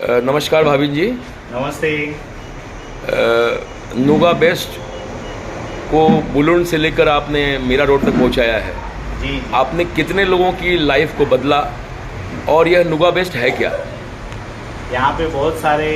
नमस्कार भाविन जी। नमस्ते। नुगा बेस्ट को बुलुंड से लेकर आपने मीरा रोड तक पहुंचाया है। जी। आपने कितने लोगों की लाइफ को बदला और यह नुगा बेस्ट है क्या? यहाँ पे बहुत सारे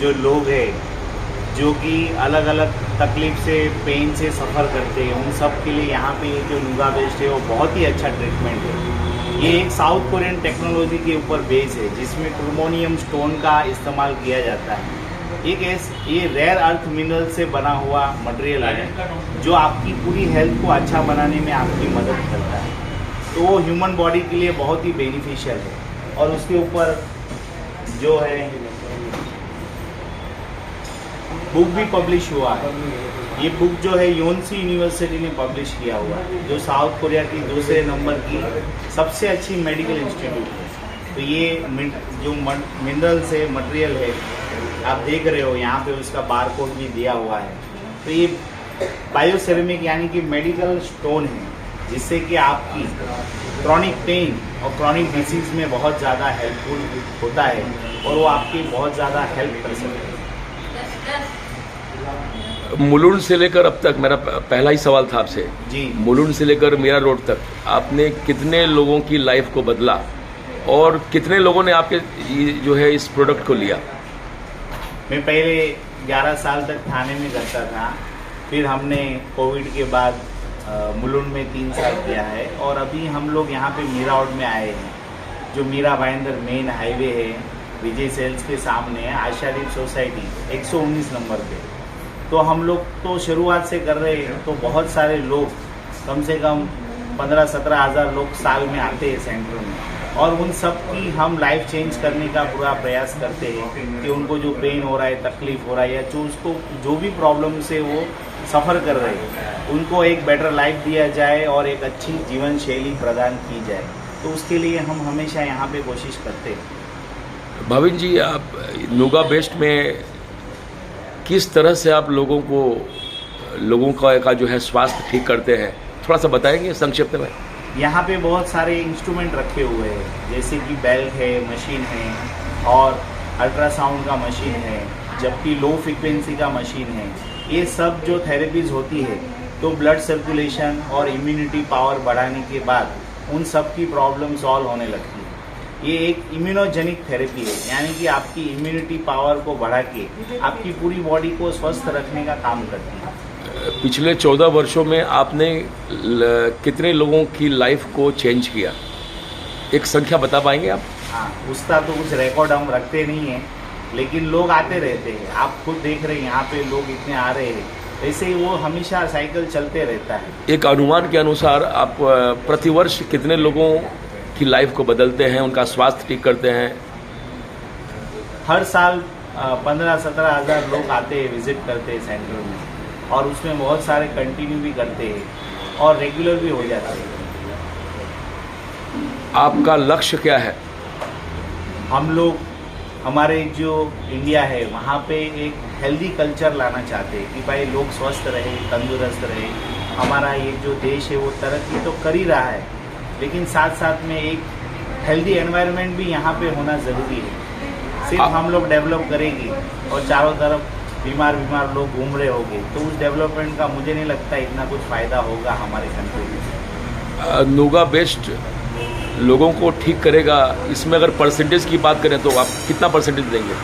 जो लोग हैं जो कि अलग अलग तकलीफ से, पेन से सफ़र करते हैं, उन सब के लिए यहाँ पे जो नुगा बेस्ट है वो बहुत ही अच्छा ट्रीटमेंट है। ये एक साउथ कोरियन टेक्नोलॉजी के ऊपर बेस है जिसमें टूर्मोनियम स्टोन का इस्तेमाल किया जाता है। ये रेयर अर्थ मिनरल से बना हुआ मटेरियल है जो आपकी पूरी हेल्थ को अच्छा बनाने में आपकी मदद करता है। तो वो ह्यूमन बॉडी के लिए बहुत ही बेनिफिशियल है। और उसके ऊपर जो है बुक भी पब्लिश हुआ है। ये बुक जो है योनसी यूनिवर्सिटी ने पब्लिश किया हुआ है, जो साउथ कोरिया की दूसरे नंबर की सबसे अच्छी मेडिकल इंस्टीट्यूट है। तो ये जो मिनरल से मटेरियल है आप देख रहे हो, यहाँ पे उसका बार कोड भी दिया हुआ है। तो ये बायोसेरेमिक यानी कि मेडिकल स्टोन है जिससे कि आपकी क्रॉनिक पेन और क्रॉनिक डिसीज़ में बहुत ज़्यादा हेल्पफुल होता है और वो आपकी बहुत ज़्यादा हेल्प कर सकते हैं। मुलुंड से लेकर अब तक, मेरा पहला ही सवाल था आपसे जी, मुलुंड से लेकर मीरा रोड तक आपने कितने लोगों की लाइफ को बदला और कितने लोगों ने आपके जो है इस प्रोडक्ट को लिया? मैं पहले 11 साल तक थाने में करता था, फिर हमने कोविड के बाद मुलुंड में 3 साल किया है और अभी हम लोग यहाँ पे मीरा रोड में आए हैं, जो मीरा भाईंदर मेन हाईवे है, विजय सेल्स के सामने आशादीप सोसाइटी 119 नंबर पे। तो हम लोग तो शुरुआत से कर रहे हैं, तो बहुत सारे लोग, कम से कम 15-17 हज़ार लोग साल में आते हैं सेंटर में, और उन सब की हम लाइफ चेंज करने का पूरा प्रयास करते हैं कि उनको जो पेन हो रहा है, तकलीफ हो रहा है, या जो भी प्रॉब्लम से वो सफ़र कर रहे हैं, उनको एक बेटर लाइफ दिया जाए और एक अच्छी जीवन शैली प्रदान की जाए। तो उसके लिए हम हमेशा यहाँ पे कोशिश करते हैं। भाविन जी, आप नुगा बेस्ट में किस तरह से आप लोगों का जो है स्वास्थ्य ठीक करते हैं, थोड़ा सा बताएंगे संक्षिप्त में? यहाँ पे बहुत सारे इंस्ट्रूमेंट रखे हुए हैं, जैसे कि बेल्ट है, मशीन है और अल्ट्रासाउंड का मशीन है, जबकि लो फ्रीक्वेंसी का मशीन है। ये सब जो थेरेपीज होती है तो ब्लड सर्कुलेशन और इम्यूनिटी पावर बढ़ाने के बाद उन सब की प्रॉब्लम सॉल्व होने लगती है। ये एक इम्यूनोजेनिक थेरेपी है, यानी कि आपकी इम्यूनिटी पावर को बढ़ा के आपकी पूरी बॉडी को स्वस्थ रखने का काम करती है। पिछले 14 वर्षों में आपने कितने लोगों की लाइफ को चेंज किया, एक संख्या बता पाएंगे आप? हाँ, उसका तो कुछ रिकॉर्ड हम रखते नहीं हैं, लेकिन लोग आते रहते हैं। आप खुद देख रहे हैं यहाँ पे लोग इतने आ रहे हैं, ऐसे ही वो हमेशा साइकिल चलते रहता है। एक अनुमान के अनुसार आप प्रतिवर्ष कितने लोगों की लाइफ को बदलते हैं, उनका स्वास्थ्य ठीक करते हैं? हर साल 15-17 हज़ार लोग आते हैं, विजिट करते हैं सेंटर में, और उसमें बहुत सारे कंटिन्यू भी करते हैं और रेगुलर भी हो जाते हैं। आपका लक्ष्य क्या है? हम लोग, हमारे जो इंडिया है वहाँ पे एक हेल्दी कल्चर लाना चाहते हैं कि भाई लोग स्वस्थ रहे, तंदुरुस्त रहे। हमारा ये जो देश है वो तरक्की तो कर ही रहा है, लेकिन साथ साथ में एक हेल्दी एनवायरनमेंट भी यहाँ पे होना ज़रूरी है। सिर्फ हम लोग डेवलप करेंगे और चारों तरफ बीमार लोग घूम रहे होंगे तो उस डेवलपमेंट का मुझे नहीं लगता इतना कुछ फ़ायदा होगा हमारे कंट्री में। नुगा बेस्ट लोगों को ठीक करेगा, इसमें अगर परसेंटेज की बात करें तो आप कितना परसेंटेज देंगे?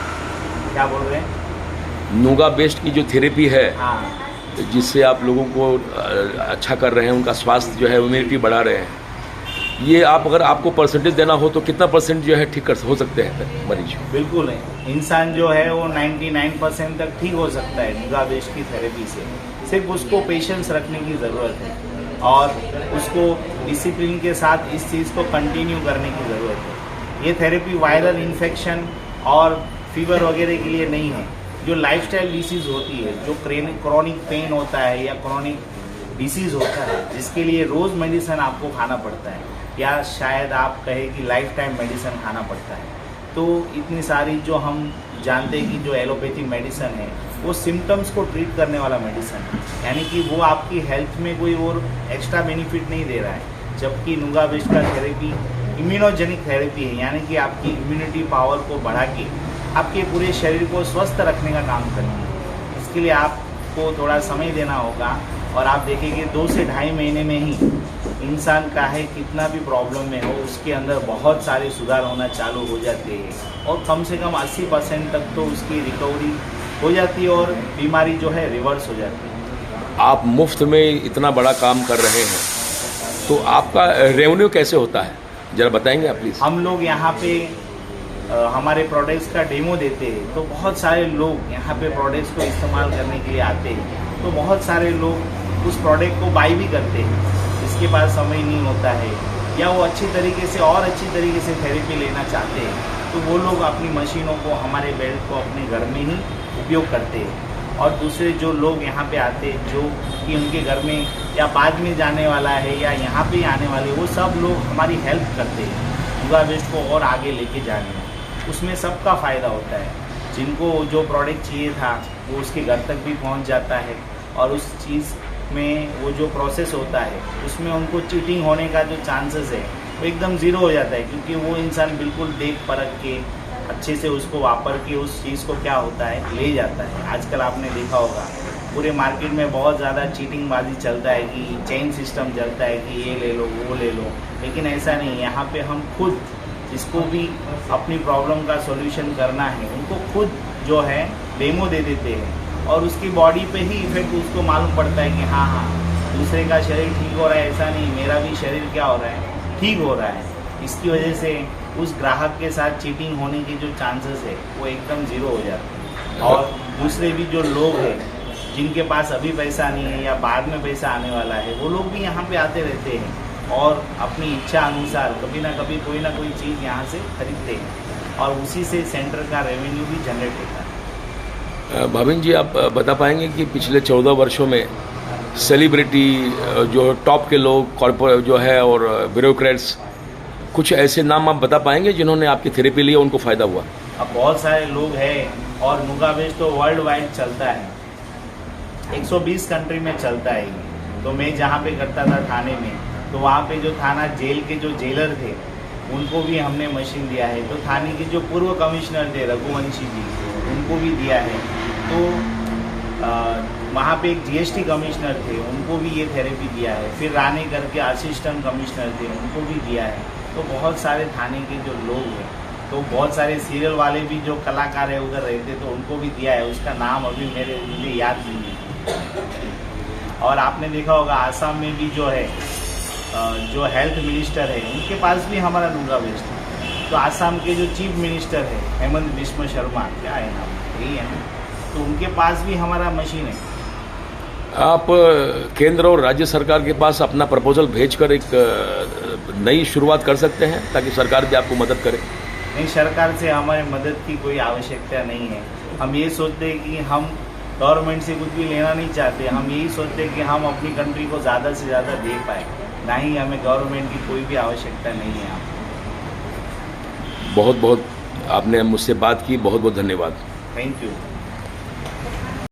क्या बोल रहे हैं? नुगा बेस्ट की जो थेरेपी है, हाँ, जिससे आप लोगों को अच्छा कर रहे हैं, उनका स्वास्थ्य जो है इम्यूनिटी बढ़ा रहे हैं, ये आप अगर आपको परसेंटेज देना हो तो कितना परसेंट जो है ठीक हो सकते हैं मरीज? बिल्कुल है, इंसान जो है वो 99% तक ठीक हो सकता है नुगा बेस्ट की थेरेपी से। सिर्फ उसको पेशेंस रखने की ज़रूरत है और उसको डिसिप्लिन के साथ इस चीज़ को कंटिन्यू करने की ज़रूरत है। ये थेरेपी वायरल इन्फेक्शन और फीवर वगैरह के लिए नहीं है। जो लाइफस्टाइल डिसीज़ होती है, जो क्रॉनिक पेन होता है या क्रॉनिक डिसीज़ होता है, जिसके लिए रोज़ मेडिसिन आपको खाना पड़ता है, या शायद आप कहें कि लाइफ टाइम मेडिसिन खाना पड़ता है, तो इतनी सारी जो हम जानते हैं कि जो एलोपैथी मेडिसिन है वो सिम्टम्स को ट्रीट करने वाला मेडिसिन है, यानी कि वो आपकी हेल्थ में कोई और एक्स्ट्रा बेनिफिट नहीं दे रहा है। जबकि नुगा बेस्ट का थेरेपी इम्यूनोजेनिक थेरेपी है, यानी कि आपकी इम्यूनिटी पावर को बढ़ा के आपके पूरे शरीर को स्वस्थ रखने का काम करेंगे। इसके लिए आपको थोड़ा समय देना होगा और आप देखेंगे 2 से ढाई महीने में ही इंसान का है कितना भी प्रॉब्लम में हो उसके अंदर बहुत सारे सुधार होना चालू हो जाते हैं और कम से कम 80% तक तो उसकी रिकवरी हो जाती है और बीमारी जो है रिवर्स हो जाती है। आप मुफ्त में इतना बड़ा काम कर रहे हैं तो आपका रेवेन्यू कैसे होता है, ज़रा बताएंगे आप प्लीज़। हम लोग यहाँ पे हमारे प्रोडक्ट्स का डेमो देते हैं तो बहुत सारे लोग यहाँ पे प्रोडक्ट्स को इस्तेमाल करने के लिए आते हैं, तो बहुत सारे लोग उस प्रोडक्ट को बाई भी करते हैं जिसके पास समय नहीं होता है या वो अच्छी तरीके से थेरेपी लेना चाहते हैं, तो वो लोग अपनी मशीनों को हमारे बेल्ट को अपने घर में ही उपयोग करते हैं। और दूसरे जो लोग यहाँ पे आते हैं जो कि उनके घर में या बाद में जाने वाला है या यहाँ पे आने वाले, वो सब लोग हमारी हेल्प करते हैं नुगा वेस्ट को और आगे लेके जाने में। उसमें सबका फ़ायदा होता है। जिनको जो प्रोडक्ट चाहिए था वो उसके घर तक भी पहुँच जाता है और उस चीज़ में वो जो प्रोसेस होता है उसमें उनको चीटिंग होने का जो चांसेस है वो एकदम ज़ीरो हो जाता है, क्योंकि वो इंसान बिल्कुल देख परख के अच्छे से उसको वापर के उस चीज़ को क्या होता है ले जाता है। आजकल आपने देखा होगा पूरे मार्केट में बहुत ज़्यादा चीटिंगबाजी चलता है कि चेन सिस्टम चलता है कि ये ले लो वो ले लो, लेकिन ऐसा नहीं। यहाँ पे हम खुद जिसको भी अपनी प्रॉब्लम का सॉल्यूशन करना है उनको खुद जो है डेमो दे देते हैं और उसकी बॉडी पे ही इफेक्ट उसको मालूम पड़ता है कि हाँ दूसरे का शरीर ठीक हो रहा है, ऐसा नहीं मेरा भी शरीर क्या हो रहा है ठीक हो रहा है। इसकी वजह से उस ग्राहक के साथ चीटिंग होने के जो चांसेस है वो एकदम ज़ीरो हो जाते हैं। और दूसरे भी जो लोग हैं जिनके पास अभी पैसा नहीं है या बाद में पैसा आने वाला है, वो लोग भी यहाँ पे आते रहते हैं और अपनी इच्छा अनुसार कभी ना कभी कोई ना कोई चीज़ यहाँ से खरीदते हैं और उसी से सेंटर का रेवेन्यू भी जनरेट होता है। भाविन जी, आप बता पाएंगे कि पिछले 14 वर्षों में सेलिब्रिटी जो टॉप के लोग कॉर्पोरेट जो है और ब्यूरोक्रेट्स, कुछ ऐसे नाम आप बता पाएंगे जिन्होंने आपकी थेरेपी ली उनको फ़ायदा हुआ? अब बहुत सारे लोग हैं और नुगा वेस्ट तो वर्ल्ड वाइड चलता है, 120 कंट्री में चलता है ये। तो मैं जहाँ पे करता था थाने में, तो वहाँ पे जो थाना जेल के जो जेलर थे उनको भी हमने मशीन दिया है। तो थाने के जो पूर्व कमिश्नर थे रघुवंशी जी, उनको भी दिया है। तो वहाँ पे एक जीएसटी कमिश्नर थे उनको भी ये थेरेपी दिया है। फिर राणे करके असिस्टेंट कमिश्नर थे उनको भी दिया है। तो बहुत सारे थाने के जो लोग हैं, तो बहुत सारे सीरियल वाले भी जो कलाकार है उधर रहते तो उनको भी दिया है। उसका नाम अभी मुझे याद नहीं है। और आपने देखा होगा आसाम में भी जो है जो हेल्थ मिनिस्टर है उनके पास भी हमारा नुगा वेस्ट है। तो आसाम के जो चीफ मिनिस्टर है हेमंत बिस्वा शर्मा, क्या है नाम, यही है ना, तो उनके पास भी हमारा मशीन है। आप केंद्र और राज्य सरकार के पास अपना प्रपोजल भेजकर एक नई शुरुआत कर सकते हैं ताकि सरकार भी आपको मदद करे? नहीं, सरकार से हमारे मदद की कोई आवश्यकता नहीं है। हम ये सोचते हैं कि हम गवर्नमेंट से कुछ भी लेना नहीं चाहते। हम यही सोचते हैं कि हम अपनी कंट्री को ज़्यादा से ज़्यादा दे पाए, ना ही हमें गवर्नमेंट की कोई भी आवश्यकता नहीं है। बहुत बहुत आपने मुझसे बात की, बहुत बहुत धन्यवाद। Thank you.